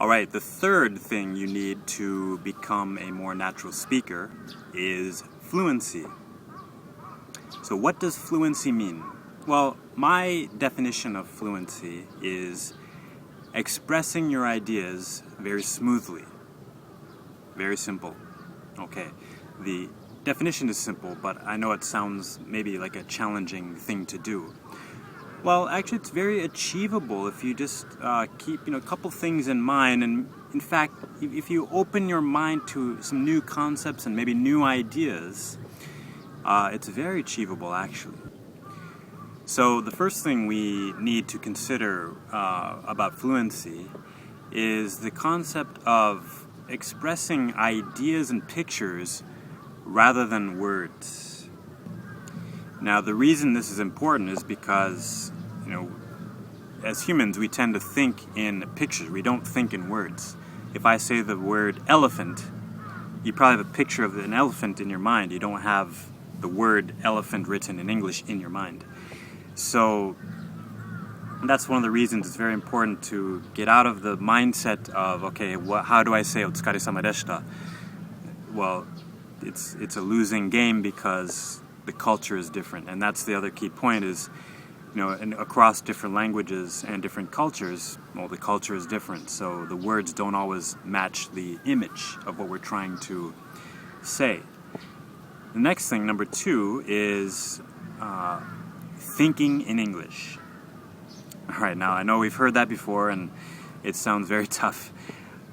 Alright, the third thing you need to become a more natural speaker is fluency. So what does fluency mean? Well, my definition of fluency is expressing your ideas very smoothly. Very simple. Okay, the definition is simple, but I know it sounds maybe like a challenging thing to do. Well, actually, it's very achievable if you just keep, a couple things in mind. And in fact, if you open your mind to some new concepts and maybe new ideas, it's very achievable, actually. So the first thing we need to consider about fluency is the concept of expressing ideas and pictures rather than words. Now, the reason this is important is because, as humans, we tend to think in pictures. We don't think in words. If I say the word elephant, you probably have a picture of an elephant in your mind. You don't have the word elephant written in English in your mind. So that's one of the reasons it's very important to get out of the mindset of, okay, how do I say "Otsukaresama deshita"? Well, it's a losing game because the culture is different, and that's the other key point is, and across different languages and different cultures, well, the culture is different, so the words don't always match the image of what we're trying to say. The next thing, number 2, is thinking in English. All right, now I know we've heard that before, and it sounds very tough,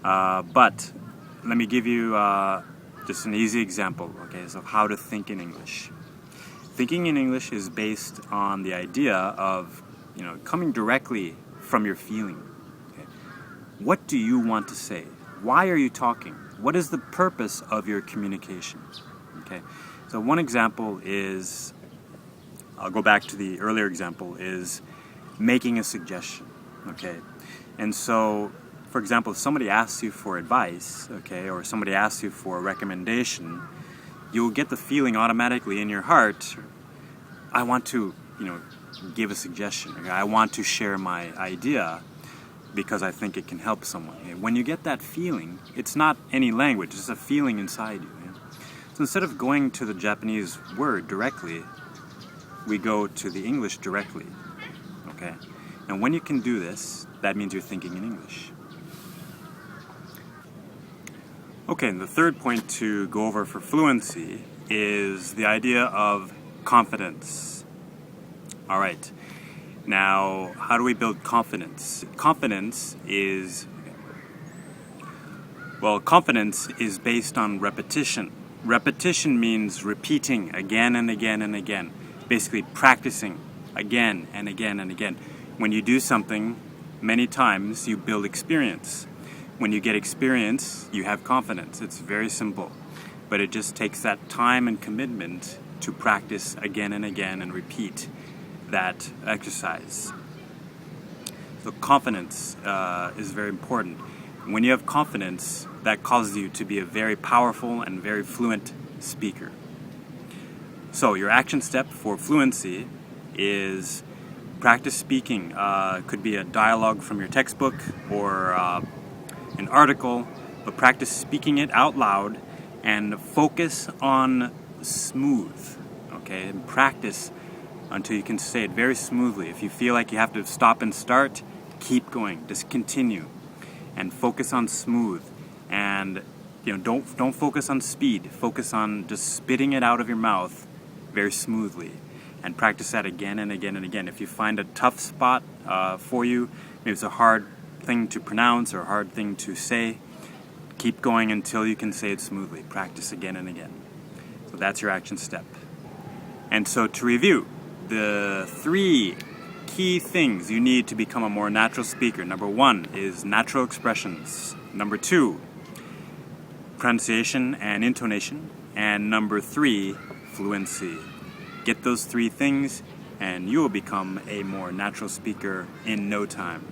but let me give you just an easy example, okay, of how to think in English. Thinking in English is based on the idea of, coming directly from your feeling. Okay? What do you want to say? Why are you talking? What is the purpose of your communication? Okay. So one example is, I'll go back to the earlier example, is making a suggestion. Okay. And so, for example, if somebody asks you for advice, okay, or somebody asks you for a recommendation, you'll get the feeling automatically in your heart, I want to, give a suggestion. Okay? I want to share my idea because I think it can help someone. Okay? When you get that feeling, it's not any language, it's a feeling inside you. Okay? So instead of going to the Japanese word directly, we go to the English directly. Okay? And when you can do this, that means you're thinking in English. Okay, and the third point to go over for fluency is the idea of confidence. All right. Now, how do we build confidence? Confidence is based on repetition. Repetition means repeating again and again and again. Basically practicing again and again and again. When you do something many times, you build experience. When you get experience, you have confidence. It's very simple. But it just takes that time and commitment to practice again and again and repeat that exercise. So confidence is very important. When you have confidence, that causes you to be a very powerful and very fluent speaker. So your action step for fluency is practice speaking. Could be a dialogue from your textbook or an article, but practice speaking it out loud and focus on smooth, okay? And practice until you can say it very smoothly. If you feel like you have to stop and start, keep going, just continue and focus on smooth. And don't focus on speed, focus on just spitting it out of your mouth very smoothly, and practice that again and again and again. If you find a tough spot for you, maybe it's a hard thing to pronounce or a hard thing to say, keep going until you can say it smoothly. Practice again and again. So that's your action step. And so to review, the 3 key things you need to become a more natural speaker. Number 1 is natural expressions. Number 2, pronunciation and intonation. And number 3, fluency. Get those 3 things and you will become a more natural speaker in no time.